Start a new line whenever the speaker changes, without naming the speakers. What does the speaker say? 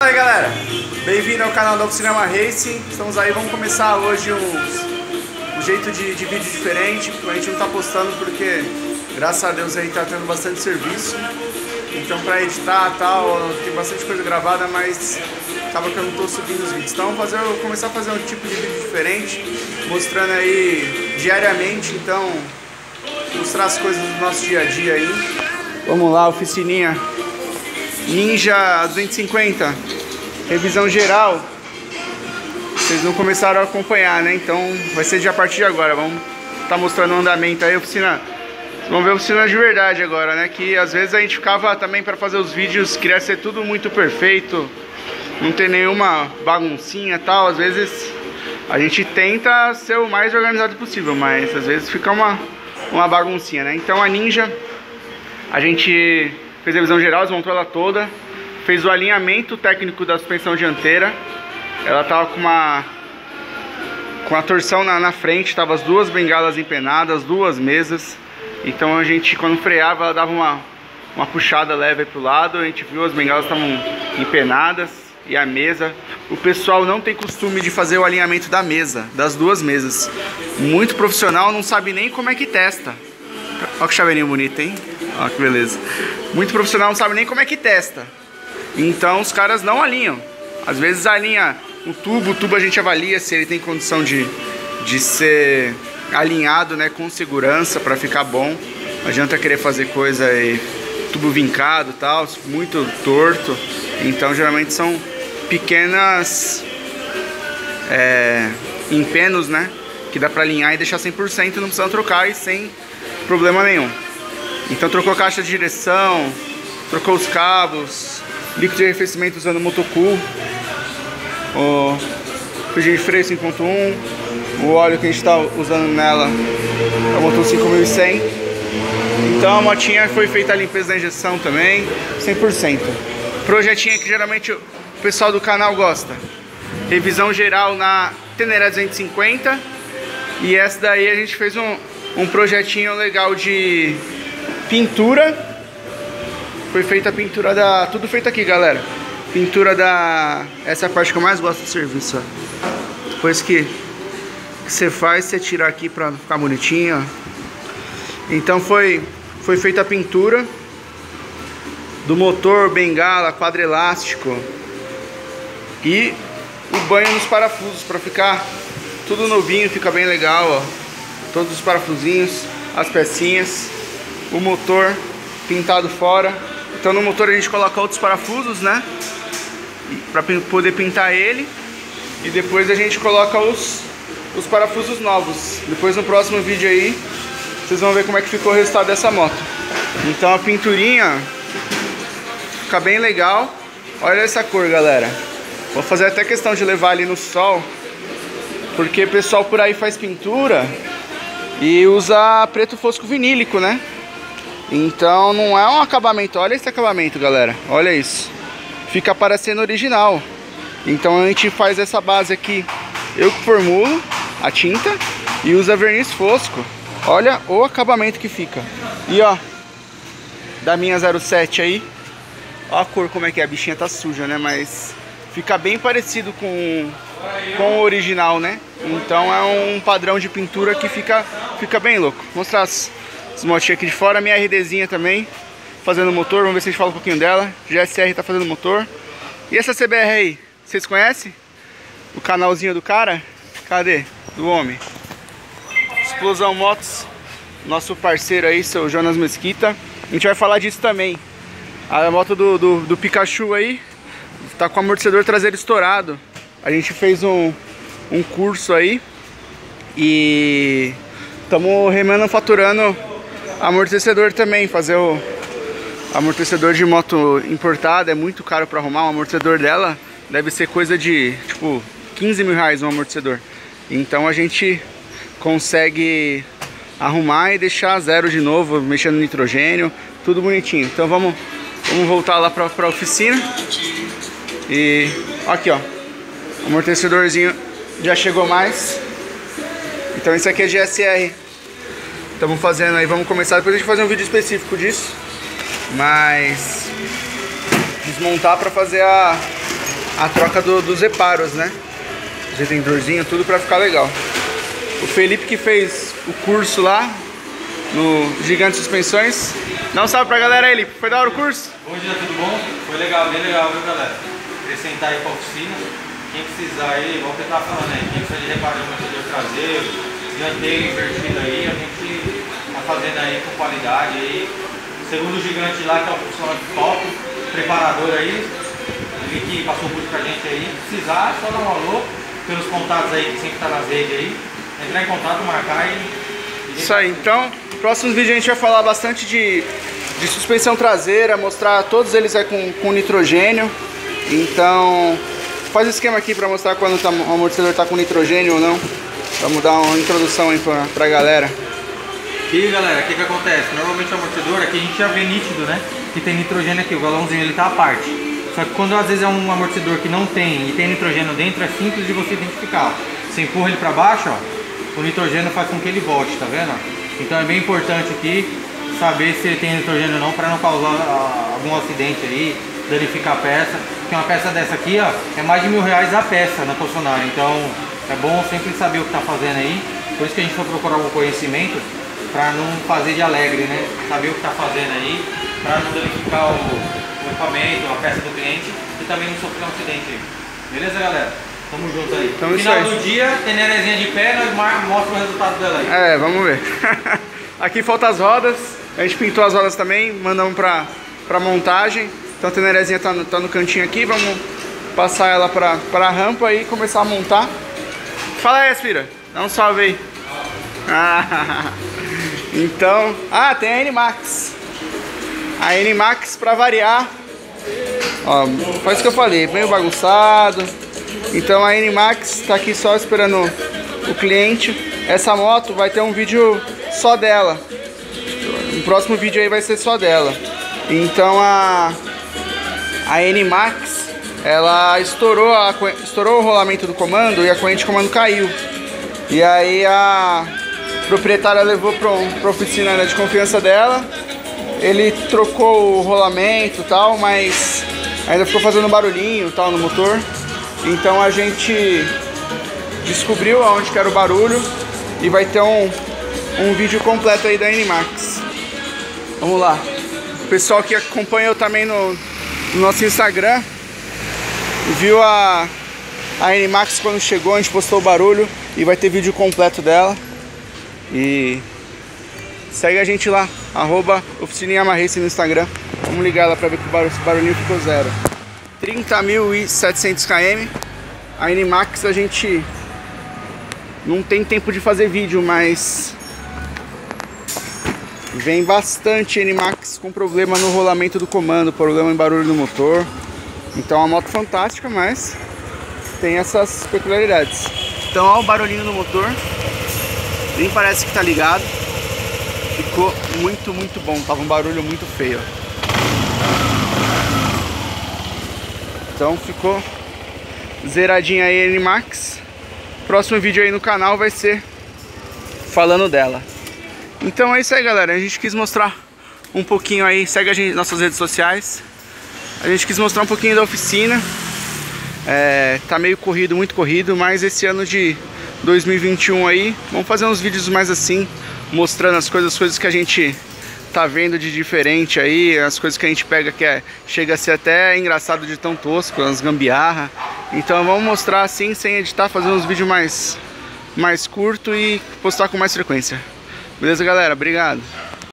Fala aí galera, bem-vindo ao canal da Oficina Yamaha Racing. Estamos aí, vamos começar hoje um jeito de vídeo diferente. A gente não tá postando porque, graças a Deus, aí tá tendo bastante serviço. Então pra editar e tal, tem bastante coisa gravada, mas acaba que eu não tô subindo os vídeos. Então vou começar a fazer um tipo de vídeo diferente, mostrando aí diariamente, então mostrar as coisas do nosso dia a dia aí. Vamos lá, oficininha Ninja 250, revisão geral. Vocês não começaram a acompanhar, né? Então vai ser de a partir de agora. Vamos estar mostrando o andamento aí, oficina. Vamos ver a oficina de verdade agora, né? Que às vezes a gente ficava também para fazer os vídeos, queria ser tudo muito perfeito, não ter nenhuma baguncinha e tal. Às vezes a gente tenta ser o mais organizado possível, mas às vezes fica uma baguncinha, né? Então a Ninja, a gente fez a revisão geral, desmontou ela toda, fez o alinhamento técnico da suspensão dianteira. Ela tava com a torção na frente, tava as duas bengalas empenadas, duas mesas. Então a gente, quando freava, ela dava uma puxada leve pro lado. A gente viu as bengalas estavam empenadas e a mesa. O pessoal não tem costume de fazer o alinhamento da mesa, das duas mesas. Muito profissional, não sabe nem como é que testa. Olha que chaveirinho bonito, hein? Olha que beleza. Muito profissional não sabe nem como é que testa. Então os caras não alinham. Às vezes alinha o tubo a gente avalia se ele tem condição de ser alinhado, né, com segurança para ficar bom. Não adianta querer fazer coisa e tubo vincado e tal, muito torto. Então geralmente são pequenas empenos, né, que dá para alinhar e deixar 100% e não precisa trocar e sem problema nenhum. Então trocou a caixa de direção, trocou os cabos, líquido de arrefecimento usando o Motocool, o freio de freio 5.1, o óleo que a gente está usando nela é o motor 5100. Então a motinha foi feita a limpeza da injeção também, 100%. Projetinho que geralmente o pessoal do canal gosta. Revisão geral na Teneré 250. E essa daí a gente fez um projetinho legal de pintura. Foi feita a pintura da... Tudo feito aqui, galera. Pintura da... Essa é a parte que eu mais gosto do serviço, ó. Depois que você faz, você tira aqui pra ficar bonitinho, ó. Então foi feita a pintura do motor, bengala, quadro elástico e o banho nos parafusos pra ficar tudo novinho, fica bem legal, ó. Todos os parafusinhos, as pecinhas, o motor pintado fora. Então no motor a gente coloca outros parafusos, né, para poder pintar ele, e depois a gente coloca os parafusos novos. Depois no próximo vídeo aí vocês vão ver como é que ficou o resultado dessa moto. Então a pinturinha fica bem legal. Olha essa cor, galera. Vou fazer até questão de levar ali no sol, porque o pessoal por aí faz pintura e usa preto fosco vinílico, né? Então não é um acabamento. Olha esse acabamento, galera. Olha isso. Fica parecendo original. Então a gente faz essa base aqui, eu que formulo a tinta e usa verniz fosco. Olha o acabamento que fica. E ó, da minha 07 aí, ó a cor como é que é. A bichinha tá suja, né? Mas fica bem parecido com o original, né? Então é um padrão de pintura que fica bem louco. Vou mostrar as motinhas aqui de fora. A minha RDzinha também fazendo motor. Vamos ver se a gente fala um pouquinho dela. GSR tá fazendo motor. E essa CBR aí, vocês conhecem? O canalzinho do cara? Cadê? Do homem. Explosão Motos, nosso parceiro aí, seu Jonas Mesquita. A gente vai falar disso também. A moto do Pikachu aí tá com o amortecedor traseiro estourado. A gente fez um curso aí e estamos remanufaturando amortecedor também. Fazer o amortecedor de moto importada é muito caro para arrumar. O amortecedor dela deve ser coisa de tipo 15 mil reais um amortecedor. Então a gente consegue arrumar e deixar zero de novo, mexendo no nitrogênio, tudo bonitinho. Então vamos voltar lá para a oficina. E aqui, ó, o amortecedorzinho já chegou mais. Então esse aqui é GSR. Estamos fazendo aí, vamos começar. Depois a gente vai fazer um vídeo específico disso. Mas desmontar para fazer a troca dos reparos, né? Os retendorzinhos, tudo pra ficar legal. O Felipe que fez o curso lá no Gigante Suspensões. Dá um salve pra galera aí, Felipe. Foi da hora o curso?
Bom dia, tudo bom? Foi legal, bem legal, viu, galera? Acrescentar aí pra oficina. Quem precisar aí, igual que eu tava falando aí, quem precisa de reparo de amortecedor traseiro, dianteiro invertido aí, a gente tá fazendo aí com qualidade aí. Segundo o Gigante lá, que é um profissional de top, preparador aí, ele que passou muito pra gente aí. Se precisar, só dar um alô pelos contatos aí que sempre tá nas redes aí. Entrar em contato, marcar e...
Isso aí, então, próximos vídeos a gente vai falar bastante de suspensão traseira, mostrar todos eles aí com nitrogênio. Então, faz o esquema aqui para mostrar quando o amortecedor está com nitrogênio ou não. Vamos dar uma introdução aí pra galera.
Aqui, galera, o que acontece? Normalmente o amortecedor aqui a gente já vê nítido, né? Que tem nitrogênio aqui, o galãozinho ele tá à parte. Só que quando às vezes é um amortecedor que não tem e tem nitrogênio dentro, é simples de você identificar. Você empurra ele para baixo, ó, o nitrogênio faz com que ele volte, tá vendo? Então é bem importante aqui saber se ele tem nitrogênio ou não, para não causar algum acidente aí, danificar a peça. Porque uma peça dessa aqui, ó, é mais de R$1.000 a peça na concessionária. Então é bom sempre saber o que tá fazendo aí. Por isso que a gente foi procurar um conhecimento, para não fazer de alegre, né? Saber o que tá fazendo aí, para não danificar o equipamento, a peça do cliente e também não sofrer um acidente aí. Beleza, galera? Tamo junto aí. No final do dia, tem nerezinha de pé, nós mostramos o resultado dela aí.
É, vamos ver. Aqui faltam as rodas. A gente pintou as rodas também, mandamos pra montagem. Então a tenerezinha tá no cantinho aqui. Vamos passar ela pra rampa e começar a montar. Fala aí, Aspira. Dá um salve aí. Então... tem a N-Max. A N-Max pra variar. Ó, faz o que eu falei, meio bagunçado. Então a N-Max tá aqui só esperando o cliente. Essa moto vai ter um vídeo só dela. O próximo vídeo aí vai ser só dela. Então a N-Max, ela estourou o rolamento do comando e a corrente de comando caiu. E aí a proprietária levou pra oficina de confiança dela. Ele trocou o rolamento e tal, mas ainda ficou fazendo barulhinho tal no motor. Então a gente descobriu aonde que era o barulho e vai ter um vídeo completo aí da N-Max. Vamos lá. O pessoal que acompanhou também no nosso Instagram viu a N-Max quando chegou, a gente postou o barulho e vai ter vídeo completo dela. E segue a gente lá, @oficininha_racing no Instagram. Vamos ligar lá pra ver que esse barulhinho ficou zero. 30.700 km. A N-Max a gente não tem tempo de fazer vídeo, mas vem bastante N-Max com problema no rolamento do comando, problema em barulho no motor. Então é uma moto fantástica, mas tem essas peculiaridades. Então olha o barulhinho no motor. Nem parece que tá ligado. Ficou muito bom. Tava um barulho muito feio. Então ficou zeradinha aí a N-Max. Próximo vídeo aí no canal vai ser falando dela. Então é isso aí, galera. A gente quis mostrar um pouquinho aí. Segue a gente nas nossas redes sociais. A gente quis mostrar um pouquinho da oficina. Tá meio corrido, muito corrido. Mas esse ano de 2021 aí, vamos fazer uns vídeos mais assim, mostrando as coisas que a gente tá vendo de diferente aí, as coisas que a gente pega que chega a ser até engraçado de tão tosco, as gambiarra. Então vamos mostrar assim, sem editar, fazer uns vídeos mais curto e postar com mais frequência. Beleza, galera? Obrigado.